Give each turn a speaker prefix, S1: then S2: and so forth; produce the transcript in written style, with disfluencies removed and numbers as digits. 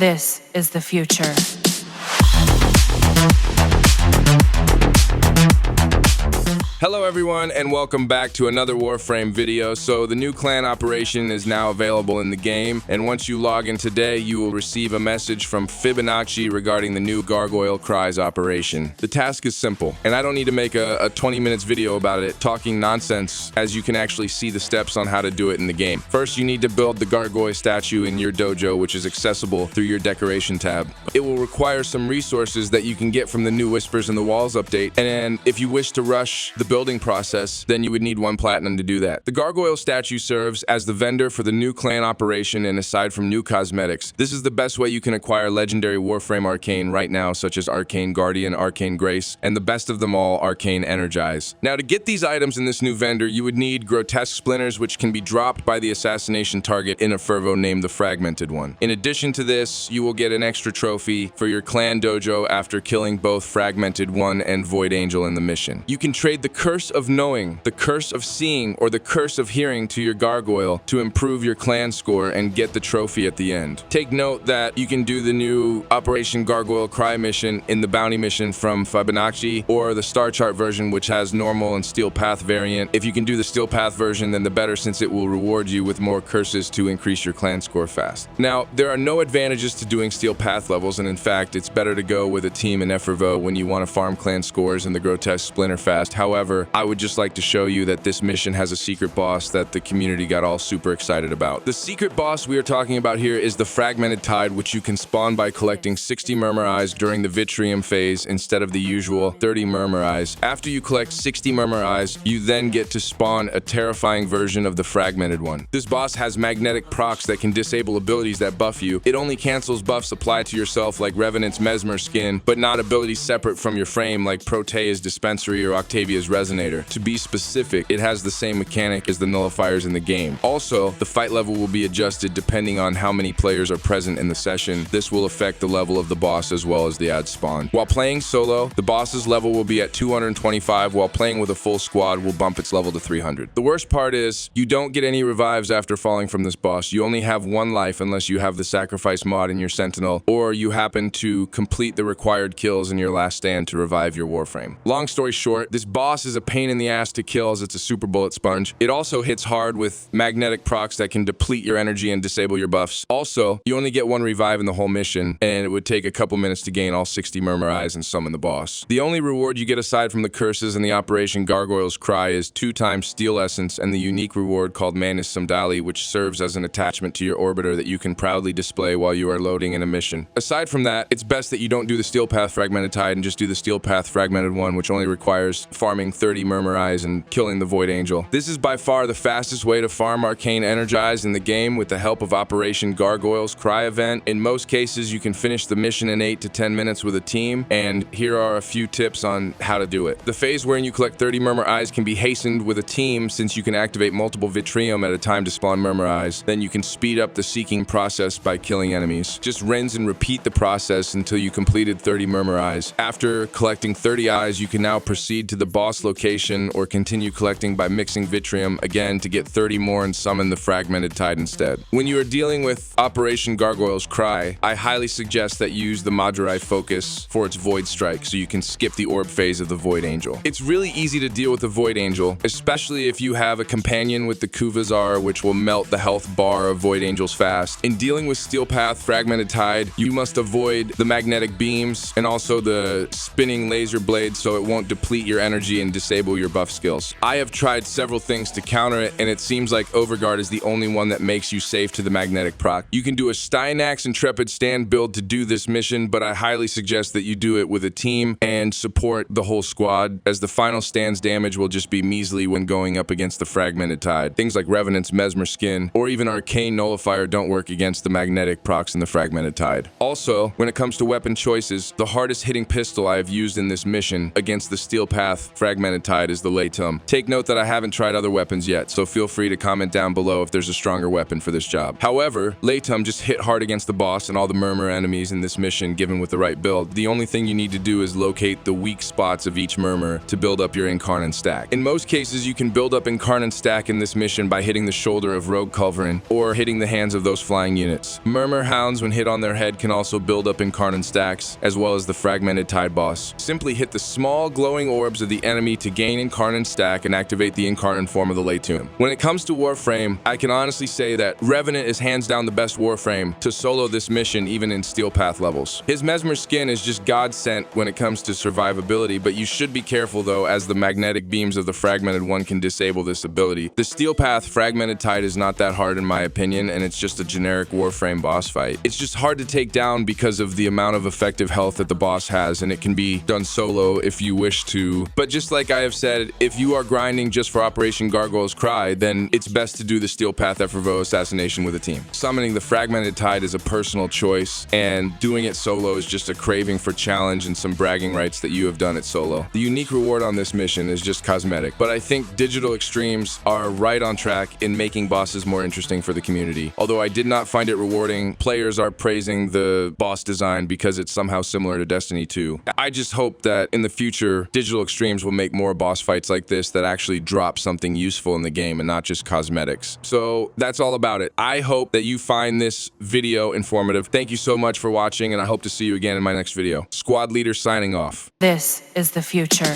S1: This is the future.
S2: Hello everyone and welcome back to another Warframe video. So the new clan operation is now available in the game, and once you log in today you will receive a message from Fibonacci regarding the new Gargoyle'S operation. The task is simple, and I don't need to make a 20 minutes video about it talking nonsense, as you can actually see the steps on how to do it in the game. First, you need to build the Gargoyle statue in your dojo, which is accessible through your decoration tab. It will require some resources that you can get from the new Whispers in the Walls update, and if you wish to rush the building process, then you would need 1 platinum to do that. The Gargoyle statue serves as the vendor for the new clan operation, and aside from new cosmetics, this is the best way you can acquire legendary Warframe Arcane right now, such as Arcane Guardian, Arcane Grace, and the best of them all, Arcane Energize. Now, to get these items in this new vendor, you would need grotesque splinters, which can be dropped by the assassination target in a fervo named the Fragmented one. In addition to this, you will get an extra trophy for your clan dojo after killing both Fragmented One and Void Angel in the mission. You can trade the Curse of Knowing, the Curse of Seeing, or the Curse of Hearing to your Gargoyle to improve your clan score and get the trophy at the end. Take note that you can do the new Operation Gargoyle Cry mission in the bounty mission from Fibonacci, or the Star Chart version, which has normal and Steel Path variant. If you can do the Steel Path version, then the better, since it will reward you with more curses to increase your clan score fast. Now, there are no advantages to doing Steel Path levels, and in fact, it's better to go with a team in Effervo when you want to farm clan scores and the Grotesque Splinter fast. However, I would just like to show you that this mission has a secret boss that the community got all super excited about. The secret boss we are talking about here is the Fragmented Tide, which you can spawn by collecting 60 Murmur Eyes during the Vitrium phase instead of the usual 30 Murmur Eyes. After you collect 60 Murmur Eyes, you then get to spawn a terrifying version of the Fragmented one. This boss has magnetic procs that can disable abilities that buff you. It only cancels buffs applied to yourself like Revenant's Mesmer skin, but not abilities separate from your frame like Protea's Dispensary or Octavia's Resonator. To be specific, it has the same mechanic as the nullifiers in the game. Also, the fight level will be adjusted depending on how many players are present in the session. This will affect the level of the boss as well as the ad spawn. While playing solo, the boss's level will be at 225, while playing with a full squad will bump its level to 300. The worst part is, you don't get any revives after falling from this boss. You only have 1 life unless you have the sacrifice mod in your sentinel, or you happen to complete the required kills in your last stand to revive your warframe. Long story short, this boss is a pain in the ass to kill as it's a super bullet sponge. It also hits hard with magnetic procs that can deplete your energy and disable your buffs. Also, you only get 1 revive in the whole mission, and it would take a couple minutes to gain all 60 Murmur Eyes and summon the boss. The only reward you get aside from the curses and the Operation Gargoyle's Cry is 2 times Steel Essence and the unique reward called Manus Sumdali, which serves as an attachment to your orbiter that you can proudly display while you are loading in a mission. Aside from that, it's best that you don't do the Steel Path Fragmented Tide and just do the Steel Path Fragmented one, which only requires farming 30 Murmur Eyes and killing the Void Angel. This is by far the fastest way to farm Arcane Energize in the game with the help of Operation Gargoyle's Cry event. In most cases, you can finish the mission in 8 to 10 minutes with a team, and here are a few tips on how to do it. The phase wherein you collect 30 Murmur Eyes can be hastened with a team, since you can activate multiple Vitrium at a time to spawn Murmur Eyes. Then you can speed up the seeking process by killing enemies. Just rinse and repeat the process until you completed 30 Murmur Eyes. After collecting 30 eyes, you can now proceed to the boss location or continue collecting by mixing Vitrium again to get 30 more and summon the Fragmented Tide instead. When you are dealing with Operation Gargoyle's Cry, I highly suggest that you use the Madurai Focus for its Void Strike so you can skip the orb phase of the Void Angel. It's really easy to deal with the Void Angel, especially if you have a companion with the Kuvazar, which will melt the health bar of Void Angels fast. In dealing with Steel Path Fragmented Tide, you must avoid the magnetic beams and also the spinning laser blades so it won't deplete your energy and disable your buff skills. I have tried several things to counter it, and it seems like Overguard is the only one that makes you safe to the magnetic proc. You can do a Stynax Intrepid stand build to do this mission, but I highly suggest that you do it with a team and support the whole squad, as the final stand's damage will just be measly when going up against the Fragmented Tide. Things like Revenant's Mesmer skin or even Arcane Nullifier don't work against the magnetic procs in the Fragmented Tide. Also, when it comes to weapon choices, the hardest hitting pistol I have used in this mission against the Steel Path Fragmented Fragmented Tide is the Latum. Take note that I haven't tried other weapons yet, so feel free to comment down below if there's a stronger weapon for this job. However, Latum just hit hard against the boss and all the Murmur enemies in this mission given with the right build. The only thing you need to do is locate the weak spots of each Murmur to build up your Incarnate stack. In most cases, you can build up Incarnate stack in this mission by hitting the shoulder of Rogue Culverin or hitting the hands of those flying units. Murmur Hounds, when hit on their head, can also build up Incarnate stacks, as well as the Fragmented Tide boss. Simply hit the small glowing orbs of the enemy to gain Incarnate stack and activate the Incarnate form of the Latum. When it comes to Warframe, I can honestly say that Revenant is hands down the best Warframe to solo this mission even in Steel Path levels. His Mesmer skin is just God sent when it comes to survivability, but you should be careful though, as the magnetic beams of the Fragmented one can disable this ability. The Steel Path Fragmented Tide is not that hard in my opinion, and it's just a generic Warframe boss fight. It's just hard to take down because of the amount of effective health that the boss has, and it can be done solo if you wish to. But just like I have said, if you are grinding just for Operation Gargoyle's Cry, then it's best to do the Steel Path Ephravo assassination with a team. Summoning the Fragmented Tide is a personal choice, and doing it solo is just a craving for challenge and some bragging rights that you have done it solo. The unique reward on this mission is just cosmetic, but I think Digital Extremes are right on track in making bosses more interesting for the community. Although I did not find it rewarding, players are praising the boss design because it's somehow similar to Destiny 2. I just hope that in the future, Digital Extremes will make more boss fights like this that actually drop something useful in the game and not just cosmetics. So that's all about it. I hope that you find this video informative. Thank you so much for watching, and I hope to see you again in my next video. Squad Leader signing off.
S1: This is the future.